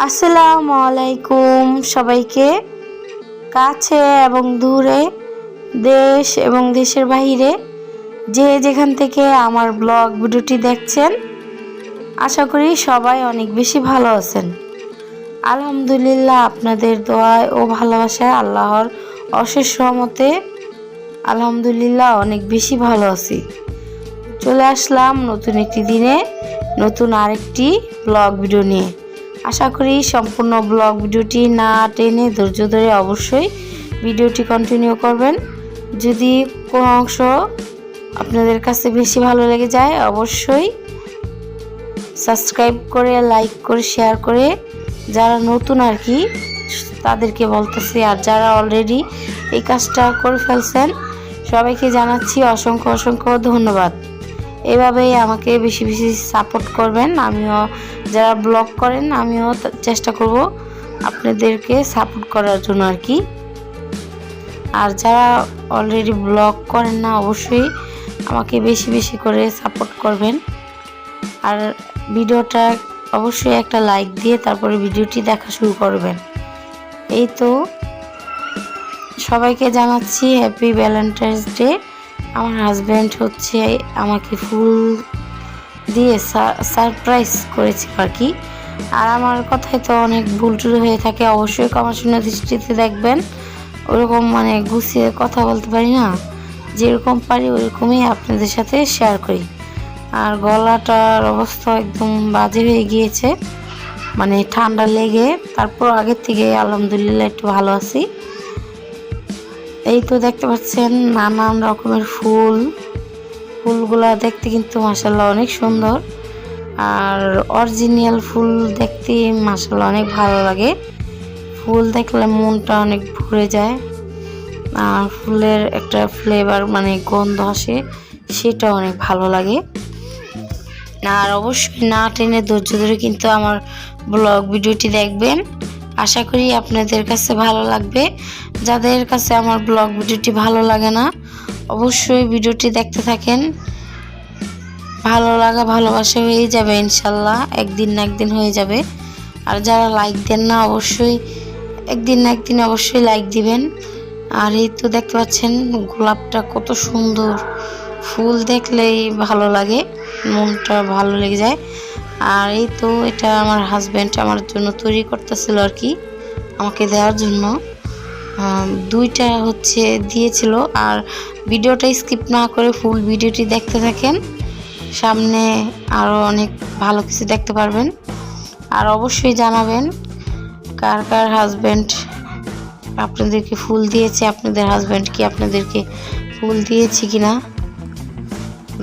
আসসালামু আলাইকুম সবাইকে। কাছে এবং দূরে, দেশ এবং দেশের বাইরে যে যেখান থেকে আমার ব্লগ ভিডিওটি দেখছেন, আশা করি সবাই অনেক বেশি ভালো আছেন। আলহামদুলিল্লাহ, আপনাদের দোয়ায় ও ভালোবাসায় আল্লাহর অশেষ রহমতে আলহামদুলিল্লাহ অনেক বেশি ভালো আছি। চলে আসলাম নতুন একটি দিনে নতুন আরেকটি ব্লগ ভিডিও নিয়ে। আশা করি সম্পূর্ণ ব্লগ ভিডিওটি না টেনে ধৈর্য ধরে অবশ্যই ভিডিওটি কন্টিনিউ করবেন। যদি কোনো অংশ আপনাদের কাছে বেশি ভালো লেগে যায়, অবশ্যই সাবস্ক্রাইব করে, লাইক করে, শেয়ার করে, যারা নতুন আর কি তাদেরকে বলতেছি, আর যারা অলরেডি এই কাজটা করে ফেলছেন সবাইকে জানাচ্ছি অসংখ্য অসংখ্য ধন্যবাদ। এভাবেই আমাকে বেশি বেশি সাপোর্ট করবেন। আমিও যারা ব্লগ করেন আমিও চেষ্টা করব আপনাদেরকে সাপোর্ট করার জন্য আর কি। আর যারা অলরেডি ব্লগ করেন না অবশ্যই আমাকে বেশি বেশি করে সাপোর্ট করবেন। আর ভিডিওটা অবশ্যই একটা লাইক দিয়ে তারপরে ভিডিওটি দেখা শুরু করবেন। এই তো সবাইকে জানাচ্ছি হ্যাপি ভ্যালেন্টাইন্স ডে। আমার হাজব্যান্ড হচ্ছে আমাকে ফুল দিয়ে সারপ্রাইজ করেছে আর কি। আর আমার কথায় তো অনেক ভুল টুল হয়ে থাকে, অবশ্যই ক্ষমাশূন্য দৃষ্টিতে দেখবেন। ওরকম গুছিয়ে কথা বলতে পারি না, যেরকম পারি ওইরকমই আপনাদের সাথে শেয়ার করি। আর গলাটার অবস্থা একদম বাজে হয়ে গিয়েছে, ঠান্ডা লেগে। তারপর আগের থেকে আলহামদুলিল্লাহ একটু ভালো আছি। এই তো দেখতে পাচ্ছেন নানান রকমের ফুলগুলা দেখতে কিন্তু মাশাআল্লাহ অনেক সুন্দর। আর অরিজিনাল ফুল দেখতে মাশাআল্লাহ অনেক ভালো লাগে। ফুল দেখলে মনটা অনেক ভরে যায়। আর ফুলের একটা ফ্লেভার গন্ধ আসে, সেটা অনেক ভালো লাগে। আর অবশ্যই না টেনে ধৈর্য ধরে কিন্তু আমার ব্লগ ভিডিওটি দেখবেন। আশা করি আপনাদের কাছে ভালো লাগবে। যাদের কাছে আমার ব্লগ ভিডিওটি ভালো লাগে না অবশ্যই ভিডিওটি দেখতে থাকেন। ভালো লাগা ভালোবাসা হয়ে যাবে ইনশাল্লাহ, একদিন না একদিন হয়ে যাবে। আর যারা লাইক দেন না অবশ্যই একদিন না একদিন অবশ্যই লাইক দিবেন। আর এই তো দেখতে পাচ্ছেন গোলাপটা কত সুন্দর, ফুল দেখলেই ভালো লাগে, মনটা ভালো লেগে যায়। আর এই তো এটা আমার হাজব্যান্ড আমার জন্য তৈরি করতেছিল আর কি, আমাকে দেওয়ার জন্য। দুইটা হচ্ছে দিয়েছিল। আর ভিডিওটা স্কিপ না করে ফুল ভিডিওটি দেখতে থাকেন, সামনে আরও অনেক ভালো কিছু দেখতে পারবেন। আর অবশ্যই জানাবেন কার কার হাজব্যান্ড আপনাদেরকে ফুল দিয়েছে, আপনাদের হাজব্যান্ড কি আপনাদেরকে ফুল দিয়েছে কিনা,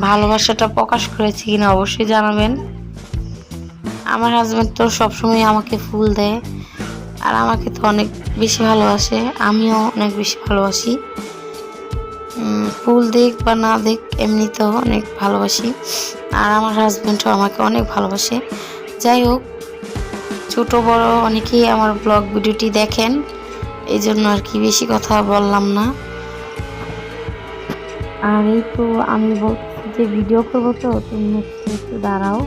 ভালোবাসাটা প্রকাশ করেছে কিনা অবশ্যই জানাবেন। আমার হাজব্যান্ড তো সবসময় আমাকে ফুল দেয়, আর আমাকে তো অনেক বেশি ভালোবাসে, আমিও অনেক বেশি ভালোবাসি। ফুল দেখ বা না দেখ এমনিতেও অনেক ভালোবাসি। আর আমার হাজব্যান্ডও আমাকে অনেক ভালোবাসে। যাই হোক, ছোট বড় অনেকেই আমার ব্লগ ভিডিওটি দেখেন, এই জন্য আর কি বেশি কথা বললাম না। আর এই তো আমি বলছি যে ভিডিও করবো, তো তুমি একটু দাঁড়াও,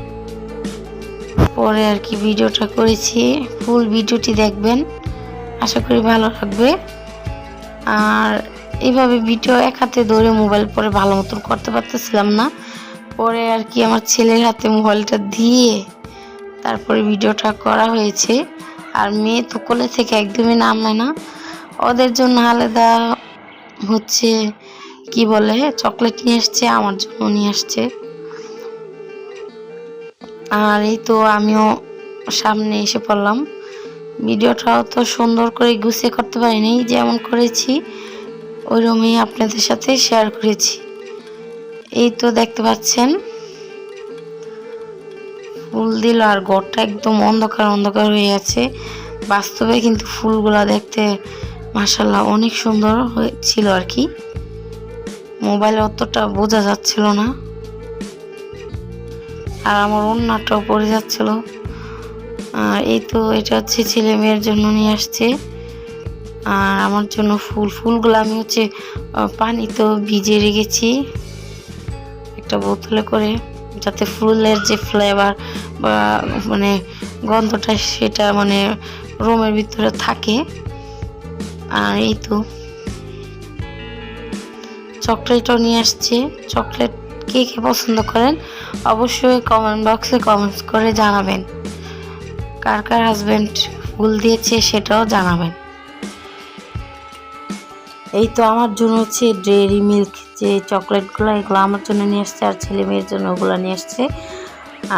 পরে আর কি ভিডিওটা করেছি। ফুল ভিডিওটি দেখবেন, আশা করি ভালো লাগবে। আর এইভাবে ভিডিও এক হাতে ধরে মোবাইল পরে ভালো মতন করতে পারতেছিলাম না, পরে আর কি আমার ছেলের হাতে মোবাইলটা দিয়ে তারপরে ভিডিওটা করা হয়েছে। আর মেয়ে তো কোলে থেকে একদমই নামে না, ওদের জন্য আলাদা হচ্ছে কি বলে চকলেট নিয়ে আসছে, আমার জন্য নিয়ে আসছে। আর এই তো আমিও সামনে এসে পড়লাম। ভিডিওটাও তো সুন্দর করে গুছিয়ে করতে পারিনি, যেমন করেছি ওইরকমই আপনাদের সাথে শেয়ার করেছি। এই তো দেখতে পাচ্ছেন ফুল দিল, আর ঘরটা একদম অন্ধকার অন্ধকার হয়ে আছে। বাস্তবে কিন্তু ফুলগুলা দেখতে মাশাআল্লাহ অনেক সুন্দর হয়েছিল আর কি, মোবাইলে অতটা বোঝা যাচ্ছিল না। আর আমার ওড়নাটাও পড়ে যাচ্ছিল। আর এই তো এটা হচ্ছে ছেলে মেয়ের জন্য নিয়ে আসছে, আর আমার জন্য ফুলগুলো আমি পানি তো ভিজিয়ে রেখেছি একটা বোতলে করে, যাতে ফুলের যে ফ্লেভার বা মানে গন্ধটা সেটা মানে রুমের ভিতরে থাকে। আর এই তো চকলেটও নিয়ে আসছে। চকলেট কে কে পছন্দ করেন অবশ্যই কমেন্ট বক্সে কমেন্টস করে জানাবেন। কার কার হাজবেন্ড ফুল দিয়েছে সেটাও জানাবেন। এই তো আমার জন্য হচ্ছে ডেয়ারি মিল্ক যে চকলেটগুলো, এগুলো আমার জন্য নিয়ে আসছে, আর ছেলে মেয়ের জন্য ওগুলো নিয়ে আসছে।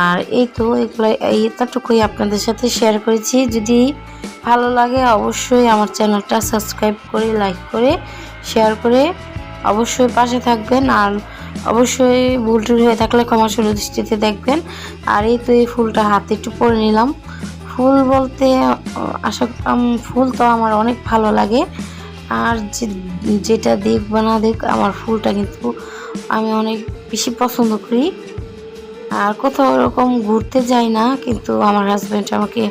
আর এই তো এগুলো এতটুকুই আপনাদের সাথে শেয়ার করেছি। যদি ভালো লাগে অবশ্যই আমার চ্যানেলটা সাবস্ক্রাইব করে, লাইক করে, শেয়ার করে অবশ্যই পাশে থাকবেন। আর অবশ্যই ভুল টুল হয়ে থাকলে ক্ষমাসুর দৃষ্টিতে দেখবেন। আর এই তো এই ফুলটা হাতে একটু পরে নিলাম। ফুল বলতে আশা ফুল তো আমার অনেক ভালো লাগে। আর যেটা দেখ বা না দেখ আমার ফুলটা কিন্তু আমি অনেক বেশি পছন্দ করি। আর কোথাও ওরকম ঘুরতে যাই না, কিন্তু আমার হাজব্যান্ড আমাকে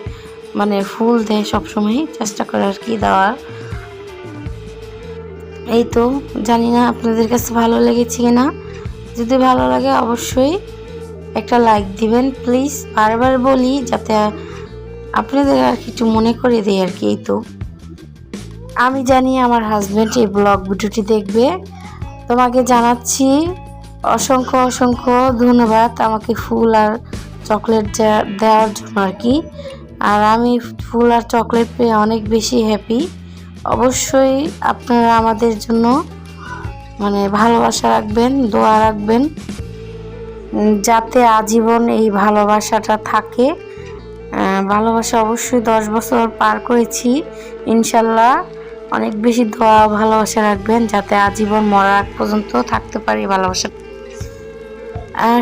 মানে ফুল দেয় সবসময়, চেষ্টা করে আর কি দেওয়ার। এই তো জানি না আপনাদের কাছে ভালো লেগেছে কিনা। যদি ভালো লাগে অবশ্যই একটা লাইক দিবেন প্লিজ। বারবার বলি যাতে আপনাদের আর কিছু মনে করে দেয় আর কি। এই তো আমি জানি আমার হাজব্যান্ড এই ব্লগ ভিডিওটি দেখবে। তোমাকে জানাচ্ছি অসংখ্য অসংখ্য ধন্যবাদ আমাকে ফুল আর চকলেট দেওয়ার জন্য আর কি। আর আমি ফুল আর চকলেট পেয়ে অনেক বেশি হ্যাপি। অবশ্যই আপনারা আমাদের জন্য মানে ভালোবাসা রাখবেন, দোয়া রাখবেন, যাতে আজীবন এই ভালোবাসাটা থাকে। ভালোবাসা অবশ্যই 10 বছর পার করেছি, ইনশাল্লাহ অনেক বেশি দোয়া ভালোবাসা রাখবেন যাতে আজীবন মরার আগ পর্যন্ত থাকতে পারি ভালোবাসা।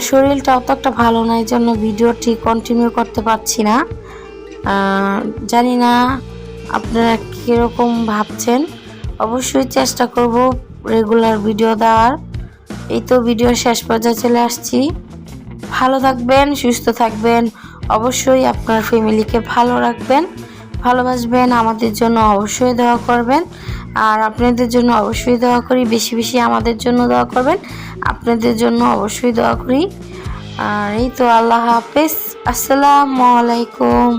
শরীরটা অত একটা ভালো না, এই জন্য ভিডিওটি কন্টিনিউ করতে পারছি না। জানি না আপনারা কীরকম ভাবছেন। অবশ্যই চেষ্টা করব রেগুলার ভিডিও দেওয়ার। এই তো ভিডিও শেষ পর্যায়ে চলে আসছি। ভালো থাকবেন, সুস্থ থাকবেন, অবশ্যই আপনার ফ্যামিলিকে ভালো রাখবেন, ভালোবাসবেন, আমাদের জন্য অবশ্যই দোয়া করবেন। আর আপনাদের জন্য অবশ্যই দোয়া করি, বেশি বেশি আমাদের জন্য দোয়া করবেন, আপনাদের জন্য অবশ্যই দোয়া করি। আর এই তো আল্লাহ হাফেজ, আসসালামু আলাইকুম।